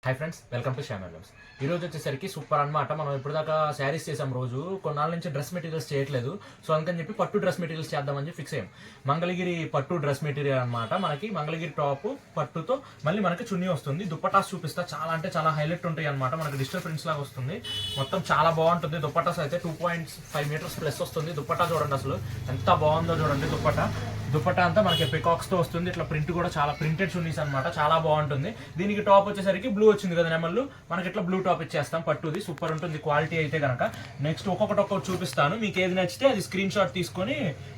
Hi friends, welcome to Shyam handlooms. ఈ రోజు వచ్చేసరికి సూపర్ అన్నమాట. మనం ఇప్పుడు దాకా శారీస్ చేసాం, రోజు కొన్నాళ్ళ నుంచి డ్రెస్ మెటీరియల్స్ చేయట్లేదు. సో అందుకని చెప్పి పట్టు డ్రెస్ మెటీరియల్స్ చేద్దామని చెప్పి ఫిక్స్ అయ్యాం. మంగళగిరి పట్టు డ్రెస్ మెటీరియల్ అనమాట. మనకి మంగళగిరి టాప్ పట్టుతో మళ్ళీ మనకి చున్నీ వస్తుంది. దుప్పటాస్ చూపిస్తా, చాలా అంటే చాలా హైలైట్ ఉంటాయి అనమాట. మనకి డిజిటల్ ప్రింట్స్ లాగా వస్తుంది. మొత్తం చాలా బాగుంటుంది. దుప్పటాస్ అయితే 2.5 మీటర్స్ ప్లస్ వస్తుంది. దుప్పటా చూడండి, అసలు ఎంత బాగుందో చూడండి. దుప్పటా అంతా మనకి పికాక్స్ తో వస్తుంది. ఇట్లా ప్రింట్ కూడా చాలా ప్రింటెడ్ చున్నీస్ అనమాట, చాలా బాగుంటుంది. దీనికి టాప్ వచ్చేసరికి బ్లూ వచ్చింది కదా నెమళ్ళు, మనకి ఇట్లా బ్లూ టాప్ ఇచ్చేస్తాం. పట్టుది సూపర్ ఉంటుంది క్వాలిటీ అయితే కనుక. నెక్స్ట్ ఒక్కొక్కటి చూపిస్తాను. మీకు ఏది నచ్చితే అది స్క్రీన్ షాట్ తీసుకొని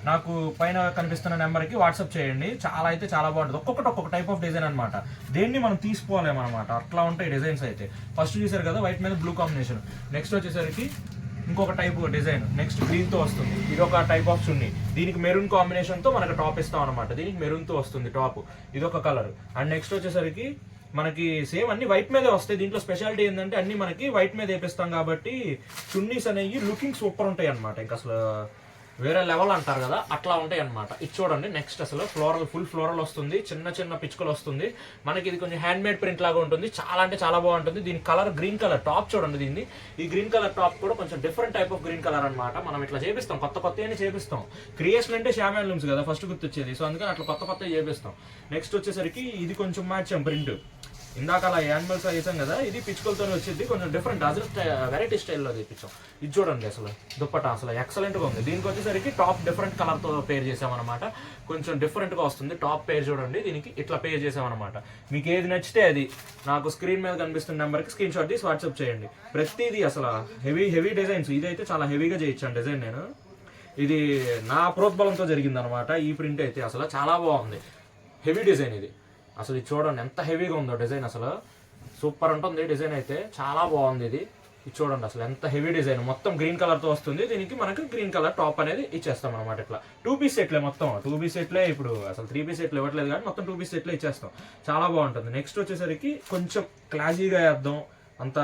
నాకు పైన కనిపిస్తున్న నెంబర్కి వాట్సాప్ చేయండి. చాలా అయితే చాలా బాగుంటుంది. ఒక్కొక్క టైప్ ఆఫ్ డిజైన్ అనమాట. దేన్ని మనం తీసుకోలేమన్నమాట, అట్లా ఉంటాయి డిజైన్స్ అయితే. ఫస్ట్ చూసారు కదా వైట్ మీద బ్లూ కాంబినేషన్. నెక్స్ట్ వచ్చేసరికి ఇంకొక టైప్ డిజైన్, నెక్స్ట్ గ్రీన్ తో వస్తుంది. ఇది ఒక టైప్ ఆఫ్ చున్నీ. దీనికి మెరూన్ కాంబినేషన్ తో మనకి టాప్ ఇస్తాం అనమాట. దీనికి మెరూన్ తో వస్తుంది టాప్, ఇదొక కలర్. అండ్ నెక్స్ట్ వచ్చేసరికి మనకి సేమ్ అన్ని వైట్ మీదే వస్తాయి. దీంట్లో స్పెషాలిటీ ఏంటంటే అన్ని మనకి వైట్ మీద వేపిస్తాం కాబట్టి చున్నీస్ అనేవి లుకింగ్ సూపర్ ఉంటాయి అనమాట. ఇంకా అసలు వేరే లెవెల్ అంటారు కదా, అట్లా ఉంటాయి అనమాట. ఇది చూడండి. నెక్స్ట్ అసలు ఫుల్ ఫ్లోరల్ వస్తుంది, చిన్న పిచ్చుకలు వస్తుంది. మనకి ఇది కొంచెం హ్యాండ్ మేడ్ ప్రింట్ లాగా ఉంటుంది. చాలా అంటే చాలా బాగుంటుంది. దీని కలర్ గ్రీన్ కలర్ టాప్ చూడండి. దీన్ని ఈ గ్రీన్ కలర్ టాప్ కూడా కొంచెం different type of green colour అనమాట. మనం ఇట్లా చేపిస్తాం, కొత్త చేపిస్తాం. క్రియేషన్ అంటే శ్యామ్ హ్యాండ్లూమ్స్ కదా ఫస్ట్ గుర్తొచ్చేది. సో అందుకని అట్లా కొత్త చేపిస్తాం. నెక్స్ట్ వచ్చేసరికి ఇది కొంచెం మార్చాం ప్రింట్. ఇందాక అలా యానిమల్స్ వేసాం కదా, ఇది పిచ్చుకలతో వచ్చింది. కొంచెం డిఫరెంట్ వెరైటీ స్టైల్లో తెప్పించాం. ఇది చూడండి, అసలు దుప్పటా అసలు ఎక్సలెంట్ గా ఉంది. దీనికి వచ్చేసరికి టాప్ డిఫరెంట్ కలర్ తో పేర్ చేసామన్నమాట. కొంచెం డిఫరెంట్ గా వస్తుంది టాప్ పేర్ చూడండి. దీనికి ఇట్లా పేర్ చేసామన్నమాట. మీకు ఏది నచ్చితే అది నాకు స్క్రీన్ మీద కనిపిస్తున్న నెంబర్కి స్క్రీన్ షాట్ తీసి వాట్సాప్ చేయండి. ప్రతిదీ అసలు హెవీ డిజైన్స్. ఇదైతే చాలా హెవీగా చేయించాను డిజైన్ నేను. ఇది నా ప్రోద్బలంతో జరిగింది అనమాట. ఈ ప్రింట్ అయితే అసలు చాలా బాగుంది. హెవీ డిజైన్ ఇది. అసలు ఇది చూడండి ఎంత హెవీగా ఉందో డిజైన్. అసలు సూపర్ ఉంటుంది డిజైన్ అయితే, చాలా బాగుంది ఇది. ఇది చూడండి అసలు ఎంత హెవీ డిజైన్. మొత్తం గ్రీన్ కలర్ తో వస్తుంది. దీనికి మనకి గ్రీన్ కలర్ టాప్ అనేది ఇచ్చేస్తాం అనమాట. ఇట్లా 2 పీస్ సెట్లే, మొత్తం 2 పీస్ సెట్లే. ఇప్పుడు అసలు 3 పీస్ సెట్లు ఇవ్వట్లేదు కానీ మొత్తం 2 పీస్ సెట్లే ఇచ్చేస్తాం. చాలా బాగుంటుంది. నెక్స్ట్ వచ్చేసరికి కొంచెం క్లాసీగా వేద్దాం, అంత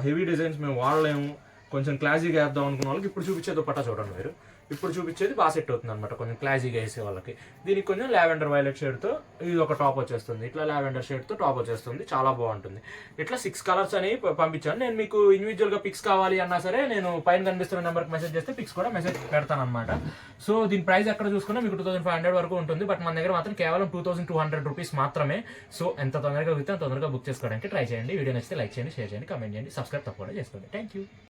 హెవీ డిజైన్స్ మేము వాడలేము, కొంచెం క్లాసీగా వేద్దాం అనుకున్న వాళ్ళకి ఇప్పుడు చూపించే దుప్పట్టా చూడండి మీరు. ఇప్పుడు చూపించేది బాగా సెట్ అవుతుంది అనమాట, కొంచెం క్లాసీగా వేసే వాళ్ళకి. దీనికి కొంచెం లావెండర్ వైలెట్ షేడ్తో ఇది ఒక టాప్ వచ్చేస్తుంది. ఇట్లా లావెండర్ షేడ్తో టాప్ వచ్చేస్తుంది, చాలా బాగుంటుంది. ఇట్లా 6 కలర్స్ అనేవి పంపించాను. నేను మీకు ఇండివిజువల్గా పిక్స్ కావాలి అన్నా సరే నేను పైన కనిపిస్తున్న నెంబర్కి మెసేజ్ చేస్తే పిక్స్ కూడా మెసేజ్ పెడతాను అనమాట. సో దీని ప్రైస్ ఎక్కడ చూసుకున్నా మీకు 2500 వరకు ఉంటుంది. బట్ మన దగ్గర మాత్రం కేవలం 2200 రూపీస్ మాత్రమే. సో ఎంత తొందరగా తొందరగా బుక్ చేసుకోవడానికి ట్రై చేయండి. వీడియో నచ్చితే లైక్ చేయండి, షేర్ చేయండి, కమెంట్ చేయండి, సబ్స్క్రైబ్ తప్పకుండా చేసుకోండి. Thank you.